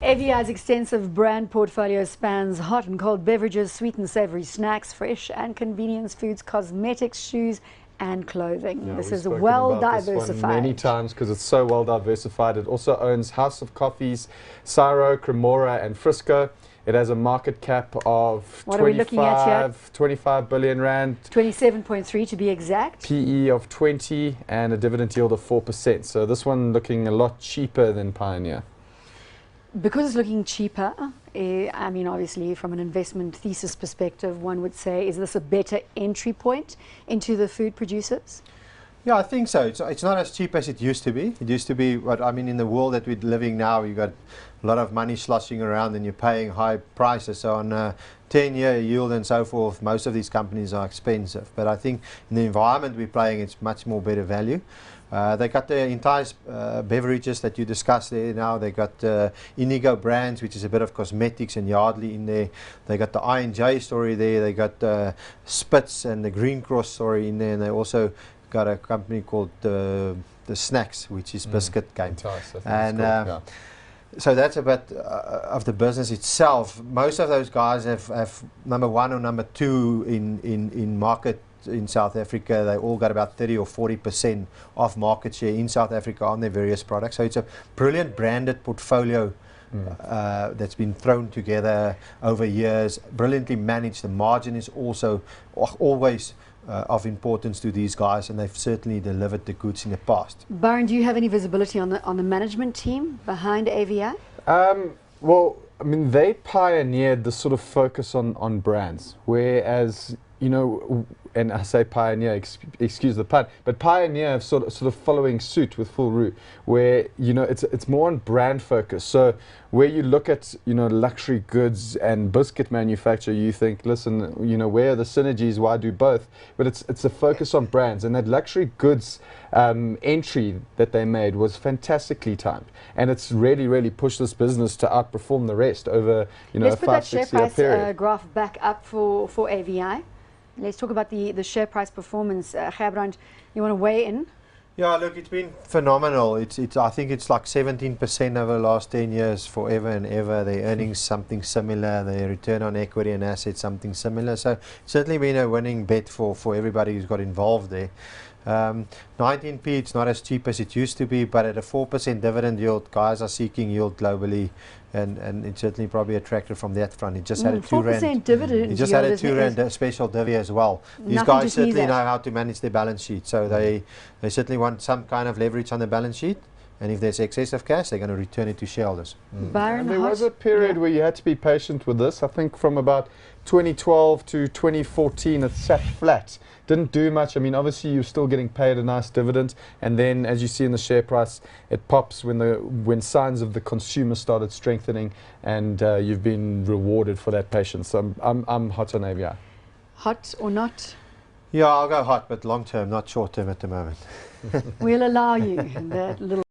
AVI's extensive brand portfolio spans hot and cold beverages, sweet and savoury snacks, fresh and convenience foods, cosmetics, shoes and clothing. Yeah, this is spoken well about this diversified. one many times because it's so well diversified. It also owns House of Coffees, Ciro Cremora and Frisco. It has a market cap of What are we looking at here? 25 billion rand. 27.3 to be exact. PE of 20 and a dividend yield of 4%. So this one looking a lot cheaper than Pioneer. Because it's looking cheaper, I mean, obviously, from an investment thesis perspective, one would say, is this a better entry point into the food producers? Yeah, I think so. It's not as cheap as it used to be. It used to be, what I mean, in the world that we're living now, you got a lot of money sloshing around and you're paying high prices. So on a 10-year yield and so forth, most of these companies are expensive. But I think in the environment we're playing, it's much more better value. They got the entire beverages that you discussed there now. They got Indigo Brands, which is a bit of cosmetics, and Yardley in there. They got the I&J story there. They got Spitz and the Green Cross story in there. And they also got a company called the Snacks, which is biscuit game. And yeah. So that's a bit of the business itself. Most of those guys have number one or number two in market in South Africa. They all got about 30 or 40% of market share in South Africa on their various products. So it's a brilliant branded portfolio that's been thrown together over years, brilliantly managed. The margin is also always of importance to these guys, and they've certainly delivered the goods in the past. Byron, do you have any visibility on the management team behind AVI? Well, I mean, they pioneered the sort of focus on brands, whereas, you know, and I say pioneer, excuse the pun, but Pioneer sort of following suit with Full Roux, where, you know, it's more on brand focus. So where you look at, you know, luxury goods and biscuit manufacture, you think, listen, you know, where are the synergies? Why do both? But it's a focus on brands, and that luxury goods entry that they made was fantastically timed, and it's really pushed this business to outperform the rest over, you know, Let's a 5-6 year period. put that share price graph back up for AVI. Let's talk about the share price performance. Gerbrand, you want to weigh in? Yeah, look, it's been phenomenal. I think it's like 17% over the last 10 years, forever and ever. Their earnings something similar, their return on equity and assets something similar. So it's certainly been a winning bet for everybody who's got involved there. 19p, it's not as cheap as it used to be, but at a 4% dividend yield, guys are seeking yield globally, and it's certainly probably attractive from that front. It just had a 2 rand dividend. It just had a 2 rand special divvy as well. These guys certainly know how to manage their balance sheet, so they certainly want some kind of leverage on the balance sheet. And if there's excess of cash, they're going to return it to shareholders. Byron, there was a period where you had to be patient with this. I think from about 2012 to 2014, it sat flat. Didn't do much. I mean, obviously, you're still getting paid a nice dividend. And then, as you see in the share price, it pops when signs of the consumer started strengthening, and you've been rewarded for that patience. So I'm hot on AVI. Hot or not? Yeah, I'll go hot, but long term, not short term at the moment. We'll allow you that little